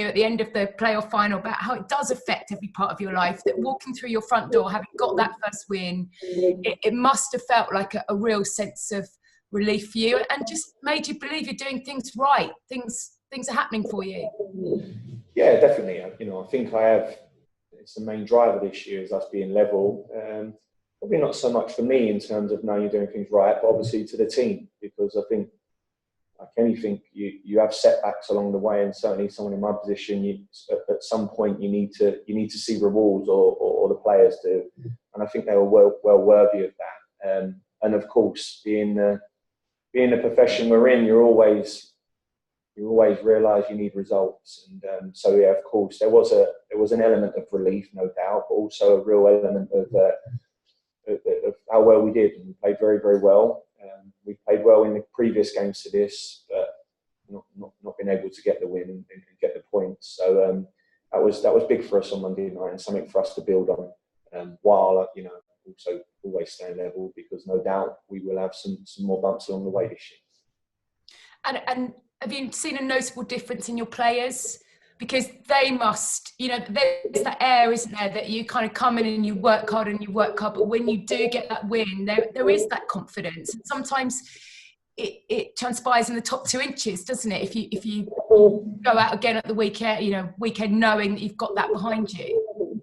at the end of the playoff final about how it does affect every part of your life, that walking through your front door, having got that first win, it must have felt like a real sense of relief for you, and just made you believe you're doing things right. Things are happening for you. Yeah, definitely. I think it's the main driver this year is us being level. Probably not so much for me in terms of knowing you're doing things right, but obviously to the team, because I think, like anything, you have setbacks along the way, and certainly someone in my position, at some point you need to see rewards, or the players do, and I think they were well worthy of that. And of course, being the profession we're in, you always realise you need results, and so yeah, of course, there was an element of relief, no doubt, but also a real element of how well we did, and we played very, very well. We played well in the previous games to this, but not been able to get the win and get the points. So that was big for us on Monday night, and something for us to build on. While also always staying level, because no doubt we will have some more bumps along the way this year. And have you seen a noticeable difference in your players? Because they must, there's that air, isn't there, that you kind of come in and you work hard, but when you do get that win, there is that confidence. And sometimes it transpires in the top 2 inches, doesn't it? If you go out again at the weekend knowing that you've got that behind you.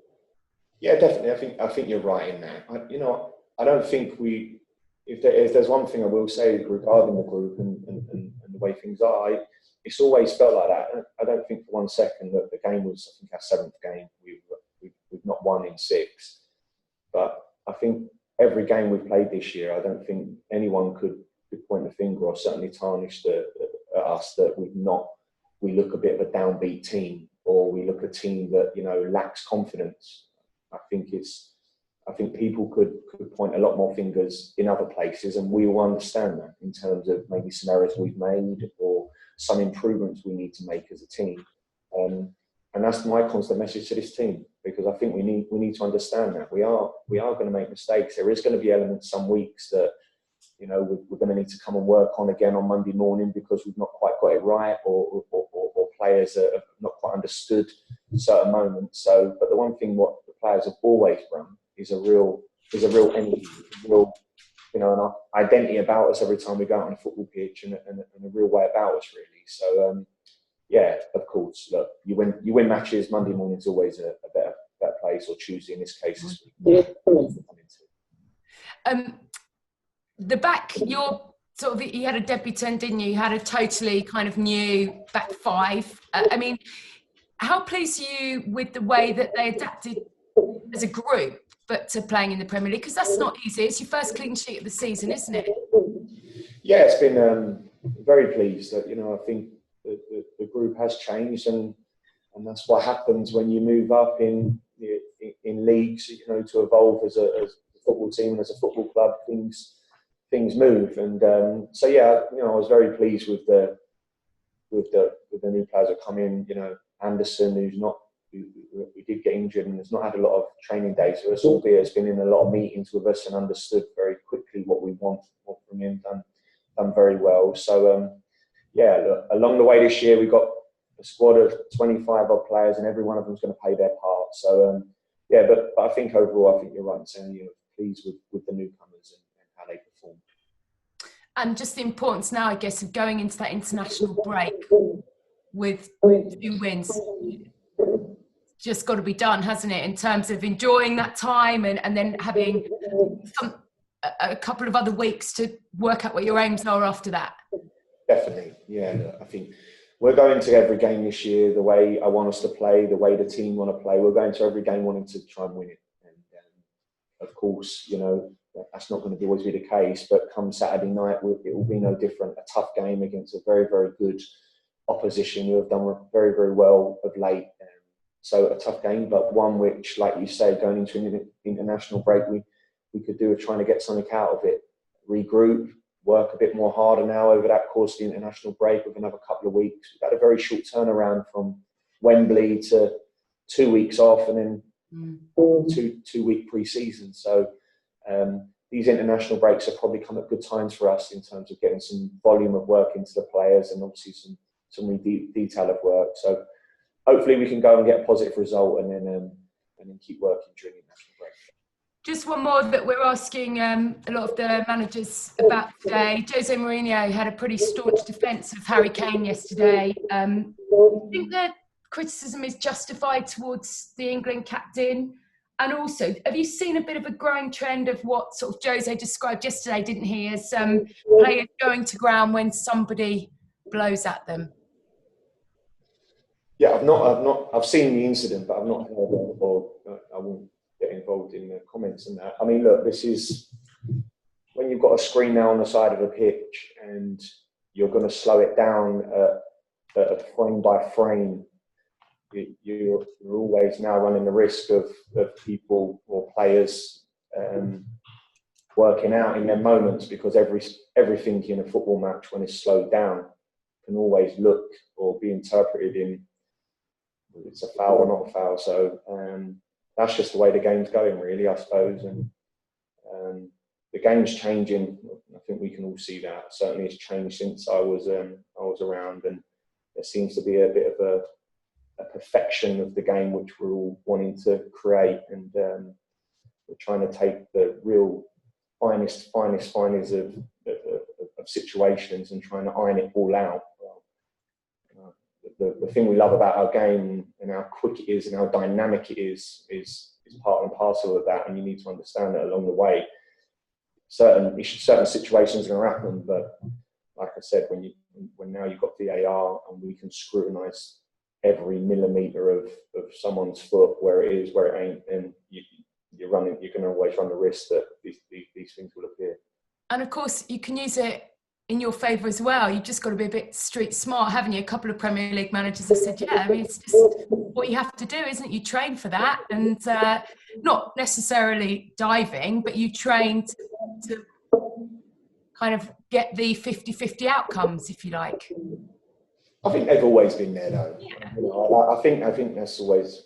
Yeah, definitely. I think you're right in that. I don't think if there's one thing I will say regarding the group and the way things are, it's always felt like that. I don't think for one second that the game was, I think, our 7th game. We've not won in 6. But I think every game we've played this year, I don't think anyone could point the finger or certainly tarnish at us that we look a bit of a downbeat team, or we look a team that, lacks confidence. I think people could point a lot more fingers in other places, and we will understand that in terms of maybe some errors we've made or some improvements we need to make as a team. And that's my constant message to this team, because I think we need to understand that we are going to make mistakes. There is going to be elements some weeks that we're going to need to come and work on again on Monday morning, because we've not quite got it right, or players have not quite understood certain moments. So, but the one thing what the players have always run is a real energy, an identity about us every time we go out on a football pitch, and a real way about us, really. So yeah, of course, look, you win matches. Monday morning is always a better place, or Tuesday in this case. The back, you had a debutant, didn't you? You had a totally kind of new back 5. I mean, how pleased are you with the way that they adapted as a group, but to playing in the Premier League? Because that's not easy. It's your first clean sheet of the season, isn't it? Yeah, it's been very pleased that, I think the group has changed, and that's what happens when you move up in leagues, to evolve as a football team and as a football club. Things move, and so yeah, I was very pleased with the new players that come in. Anderson, who did get injured and has not had a lot of training days with us, albeit has been in a lot of meetings with us and understood very quickly what we want from him. Done very well. So yeah, look, along the way this year we got a squad of 25 odd players, and every one of them is going to play their part. So yeah, but I think overall, I think you're right in saying you're pleased with the newcomers and how they perform. And just the importance now, I guess, of going into that international break with 2 wins. Just got to be done, hasn't it? In terms of enjoying that time and then having a couple of other weeks to work out what your aims are after that. Definitely, yeah. I think we're going to every game this year the way I want us to play, the way the team want to play. We're going to every game wanting to try and win it. And of course, that's not going to always be the case. But come Saturday night, it will be no different. A tough game against a very, very good opposition who have done very, very well of late. So a tough game, but one which, like you say, going into an international break, we could do with trying to get something out of it, regroup, work a bit more harder now over that course of the international break with another couple of weeks. We've had a very short turnaround from Wembley to 2 weeks off, and then two-week pre-season. So these international breaks have probably come at good times for us in terms of getting some volume of work into the players, and obviously some detail of work. So hopefully we can go and get a positive result and then keep working during the national break. Just one more that we're asking a lot of the managers about today. Jose Mourinho had a pretty staunch defence of Harry Kane yesterday. Do you think that criticism is justified towards the England captain? And also, have you seen a bit of a growing trend of what sort of Jose described yesterday, didn't he, as players going to ground when somebody blows at them? Yeah, I've seen the incident, but I've not heard of, or I won't get involved in the comments on that. I mean, look, this is when you've got a screen now on the side of a pitch and you're going to slow it down at frame by frame. You're always now running the risk of people or players working out in their moments, because everything in a football match, when it's slowed down, can always look or be interpreted in it's a foul or not a foul. So that's just the way the game's going, really, I suppose. And the game's changing. I think we can all see that. Certainly, it's changed since I was around, and there seems to be a bit of a perfection of the game which we're all wanting to create, and we're trying to take the real finest of situations and trying to iron it all out. The thing we love about our game and how quick it is and how dynamic it is part and parcel of that, and you need to understand that along the way. Certain situations are going to happen, but like I said, when now you've got VAR and we can scrutinise every millimetre of someone's foot, where it is, where it ain't, and you're going to always run the risk that these things will appear. And of course, you can use it in your favour as well. You've just got to be a bit street smart, haven't you? A couple of Premier League managers have said, yeah, I mean, it's just what you have to do, isn't it? You train for that, and not necessarily diving, but you train to kind of get the 50-50 outcomes, if you like. I think they've always been there, though. Yeah. You know, I think that's always,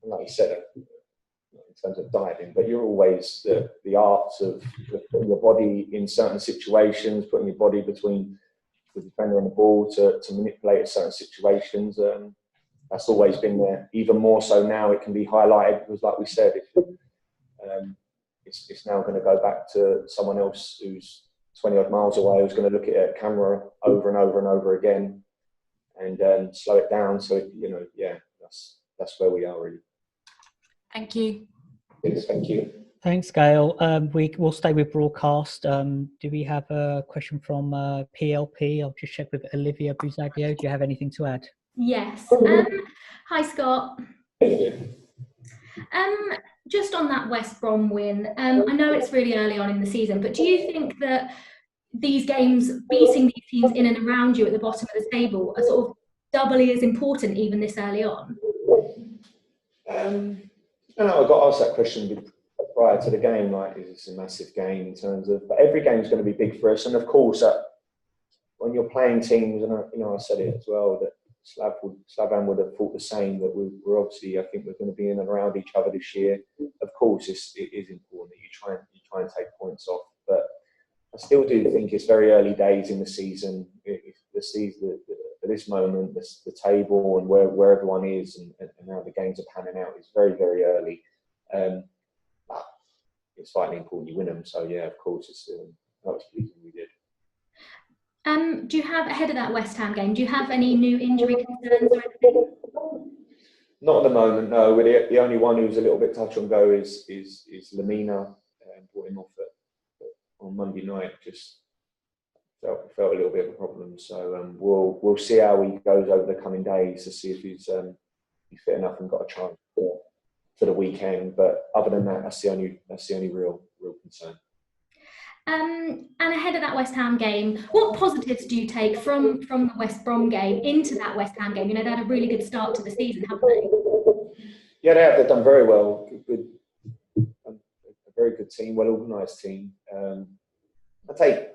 like you said, in terms of diving, but you're always the arts of putting your body in certain situations, putting your body between the defender and the ball to manipulate certain situations. That's always been there. Even more so now, it can be highlighted because, like we said, it's now going to go back to someone else who's 20 odd miles away, who's going to look at a camera over and over and over again and slow it down. So, that's where we are, really. Thank you. Yes, thank you. Thanks, Gail. We'll stay with broadcast. Do we have a question from PLP? I'll just check with Olivia Buzaglio. Do you have anything to add? Yes. Hi, Scott. Just on that West Brom win, I know it's really early on in the season, but do you think that these games, beating these teams in and around you at the bottom of the table, are sort of doubly as important even this early on? I got asked that question prior to the game, like, is this a massive game in terms of, but every game is going to be big for us. And of course, when you're playing teams, and I said it as well, that Slavan would have thought the same, that we're obviously, I think we're going to be in and around each other this year. Of course, it is important that you try and take points off, but I still do think it's very early days in the season. The season, at this moment, the table and where everyone is and how the games are panning out is very, very early. But it's vitally important you win them. So yeah, of course, that was pleasing we did. Do you have, ahead of that West Ham game, do you have any new injury concerns or anything? Not at the moment, no. The only one who's a little bit touch and go is Lamina. Brought him off on Monday night. Just felt a little bit of a problem. So we'll see how he goes over the coming days to see if he's fit enough and got a chance for the weekend. But other than that, that's the only real concern. And ahead of that West Ham game, what positives do you take from the West Brom game into that West Ham game? You know, they had a really good start to the season, haven't they? Yeah, they have. They've done very well. A very good team, well organised team. I take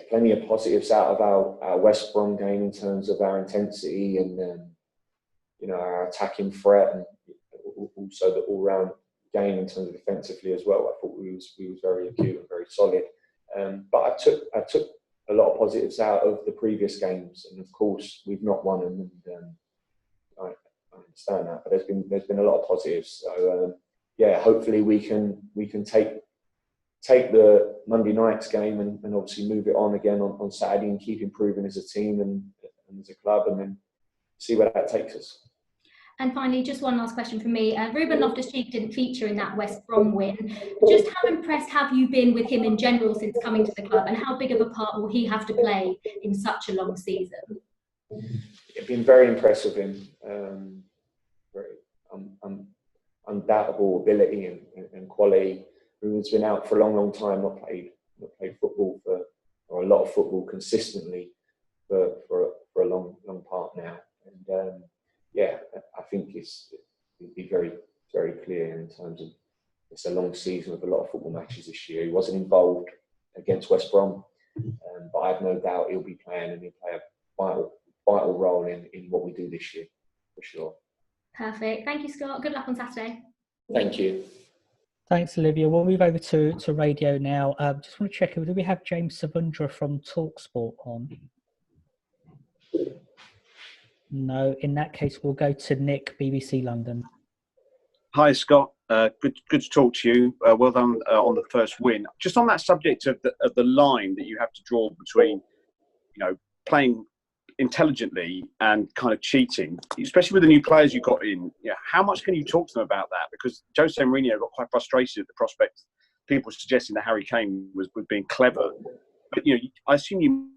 plenty of positives out of our West Brom game in terms of our intensity and our attacking threat, and also the all-round game in terms of defensively as well. I thought we was very acute and very solid. But I took a lot of positives out of the previous games, and of course we've not won them. And understand that. But there's been a lot of positives. So hopefully we can take the Monday night's game and obviously move it on again on Saturday and keep improving as a team and as a club, and then see where that takes us. And finally, just one last question from me. Ruben Loftus-Cheek didn't feature in that West Brom win. Just how impressed have you been with him in general since coming to the club, and how big of a part will he have to play in such a long season? I've been very impressed with him. Undoubtable ability and quality. Ruben's been out for a long time, not played football or a lot of football consistently for a long part now. And I think it'd be very, very clear in terms of it's a long season with a lot of football matches this year. He wasn't involved against West Brom, but I have no doubt he'll be playing, and he'll play a vital role in what we do this year, for sure. Perfect. Thank you, Scott. Good luck on Saturday. Thank you. Thanks, Olivia. We'll move over to radio now. Just want to check, do we have James Savundra from TalkSport on? No. In that case, we'll go to Nick, BBC London. Hi, Scott. Good to talk to you. Well done on the first win. Just on that subject of the line that you have to draw between, playing intelligently and kind of cheating, especially with the new players you got in. How much can you talk to them about that? Because Jose Mourinho got quite frustrated at the prospect, people suggesting that Harry Kane was being clever. But I assume you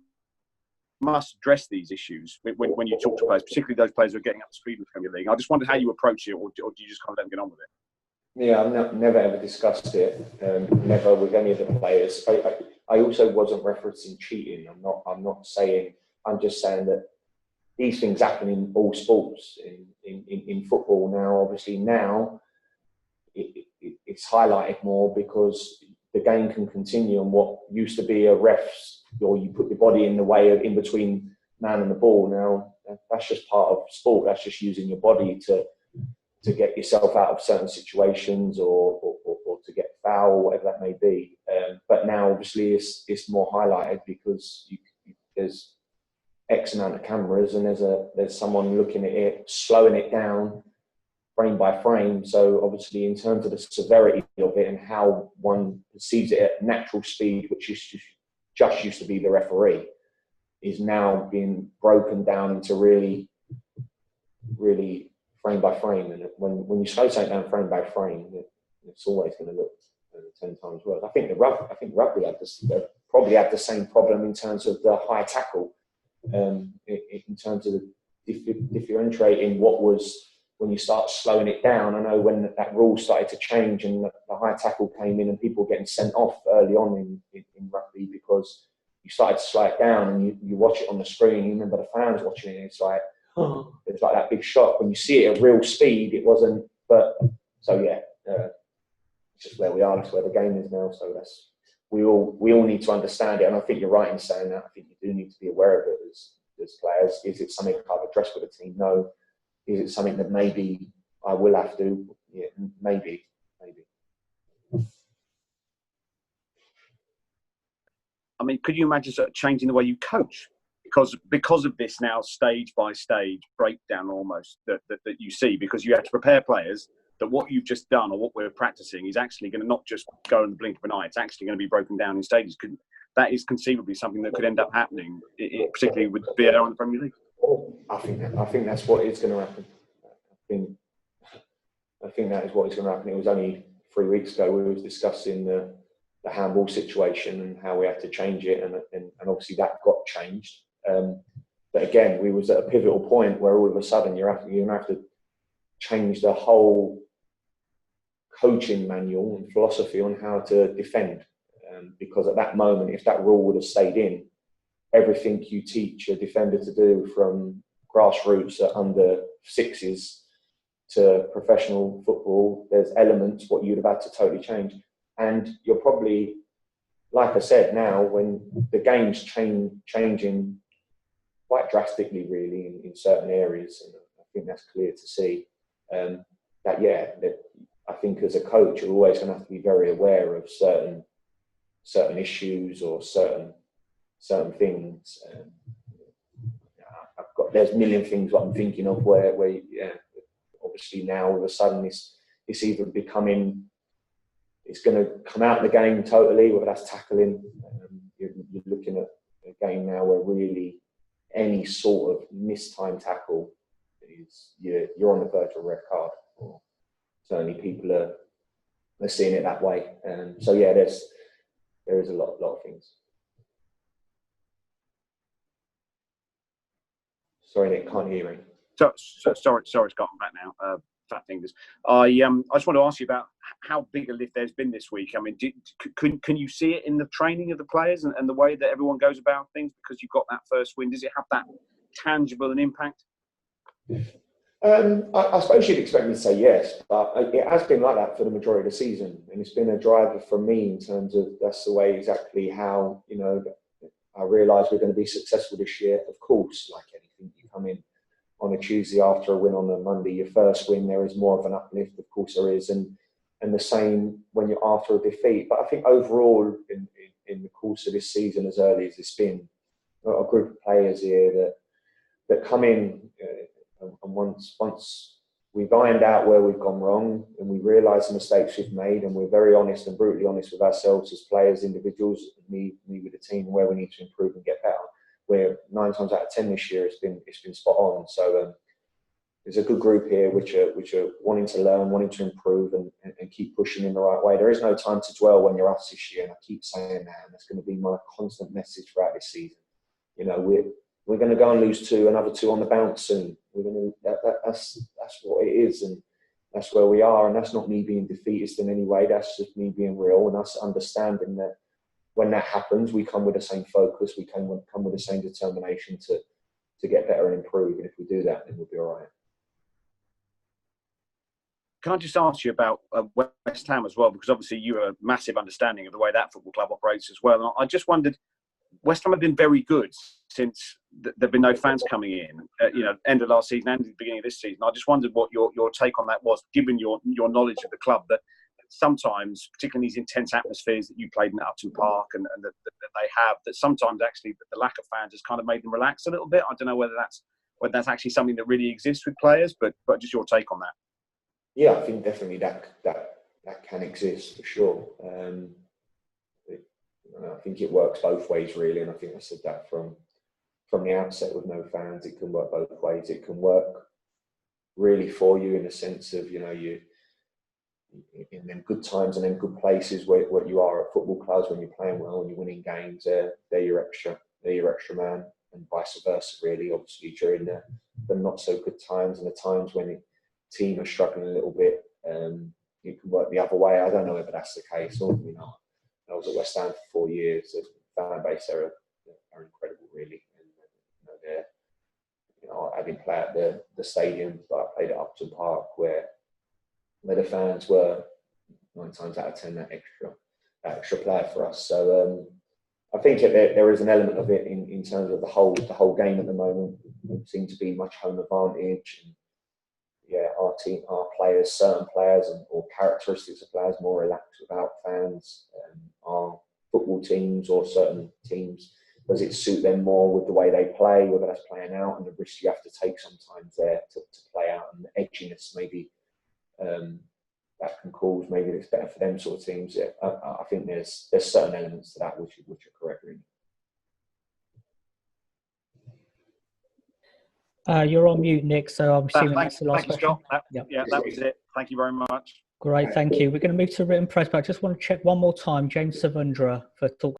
must address these issues when you talk to players, particularly those players who are getting up to speed with the Premier League. I just wondered how you approach it, or do you just kind of let them get on with it? Yeah, I've never ever discussed it, never with any of the players. I also wasn't referencing cheating. I'm not saying. I'm just saying that these things happen in all sports. In football now, obviously it's highlighted more because the game can continue, and what used to be a ref's, or you put your body in the way of in between man and the ball. Now that's just part of sport. That's just using your body to get yourself out of certain situations or to get foul, whatever that may be. But now obviously it's more highlighted because there's X amount of cameras and there's someone looking at it, slowing it down frame by frame. So obviously in terms of the severity of it and how one perceives it at natural speed, which just used to be the referee, is now being broken down into really, really frame by frame. And when you slow something down frame by frame, it's always going to look 10 times worse. I think rugby probably had the same problem in terms of the high tackle. In terms of differentiating what was when you start slowing it down. I know when that rule started to change and the high tackle came in and people were getting sent off early on in rugby because you started to slow it down, and you watch it on the screen, you remember the fans watching it, it's like that big shock. When you see it at real speed, it wasn't, but so it's just where we are, that's where the game is now, so that's we all need to understand it, and I think you're right in saying that. I think you do need to be aware of it as players. Is it something I've addressed with the team? No. Is it something that maybe I will have to? Yeah, maybe. I mean, could you imagine sort of changing the way you coach? Because of this now stage by stage breakdown almost that you see, because you have to prepare players that what you've just done or what we're practicing is actually going to not just go in the blink of an eye, it's actually going to be broken down in stages. That is conceivably something that could end up happening, particularly with VAR in the Premier League. I think that's what is going to happen. I think that is what is going to happen. It was only 3 weeks ago we were discussing the handball situation and how we had to change it, and obviously that got changed. But again, we was at a pivotal point where all of a sudden you're going to have to change the whole coaching manual and philosophy on how to defend. Because at that moment, if that rule would have stayed in, everything you teach a defender to do from grassroots at under sixes to professional football, there's elements what you'd have had to totally change. And you're probably, like I said, now when the game's changing quite drastically, really, in certain areas, and I think that's clear to see. That I think as a coach, you're always going to have to be very aware of certain issues or certain things. There's a million things what I'm thinking of where obviously now all of a sudden it's either becoming, it's going to come out of the game totally, whether that's tackling. You're looking at a game now where really any sort of mistimed tackle is you're on the verge of a red card. Or certainly people are seeing it that way. So yeah, there is a lot of things. Sorry, Nick, can't hear me. Sorry, Scott, I'm back now. Fat fingers. I just want to ask you about how big a lift there's been this week. I mean, can you see it in the training of the players and the way that everyone goes about things because you've got that first win? Does it have that tangible an impact? I suppose you'd expect me to say yes, but it has been like that for the majority of the season, and it's been a driver for me in terms of that's the way exactly how I realise we're going to be successful this year. Of course, like anything, you come in on a Tuesday after a win on a Monday, your first win, there is more of an uplift, of course there is, and the same when you're after a defeat. But I think overall, in the course of this season, as early as it's been, a group of players here that come in, and once we've ironed out where we've gone wrong and we realise the mistakes we've made, and we're very honest and brutally honest with ourselves as players, individuals, me with the team, where we need to improve and get better. Where 9 times out of 10 this year it's been spot on. So there's a good group here which are wanting to learn, wanting to improve, and keep pushing in the right way. There is no time to dwell when you're us this year, and I keep saying that, and that's going to be my constant message throughout this season. We're going to go and lose another two on the bounce soon. That's what it is, and that's where we are. And that's not me being defeatist in any way. That's just me being real and us understanding that when that happens, we come with the same focus. We come with the same determination to get better and improve. And if we do that, then we'll be all right. Can I just ask you about West Ham as well? Because obviously you have a massive understanding of the way that football club operates as well. And I just wondered, West Ham have been very good since there've been no fans coming in. End of last season and the beginning of this season. I just wondered what your take on that was, given your knowledge of the club. That sometimes, particularly in these intense atmospheres that you played in Upton Park and that they have, that sometimes actually the lack of fans has kind of made them relax a little bit. I don't know whether that's actually something that really exists with players, but just your take on that. Yeah, I think definitely that can exist for sure. I think it works both ways really, and I think I said that from the outset. With no fans, it can work both ways. It can work really for you in the sense of you in them good times and them good places where you are at football clubs when you're playing well and you're winning games. They're your extra man, and vice versa really. Obviously during the not so good times and the times when the team are struggling a little bit, it can work the other way. I don't know whether that's the case or I was at West Ham for 4 years. The fan base are incredible, really. And I didn't play at the stadium, but I played at Upton Park, where the fans were 9 times out of 10 that extra player for us. So I think that there is an element of it in terms of the whole game at the moment. It seems to be much home advantage. And yeah, our team, our players, certain players or characteristics of players more relaxed without fans. Our football teams or certain teams, does it suit them more with the way they play, whether that's playing out and the risk you have to take sometimes there to play out, and the edginess maybe that can cause, maybe it's better for them sort of teams. Yeah, I think there's certain elements to that which are correct, really. You're on mute, Nick, so I'm assuming that's the last question. Scott. Yeah, that was it. Thank you very much. Great, thank you. We're going to move to written press, but I just want to check one more time, James Savundra for Talk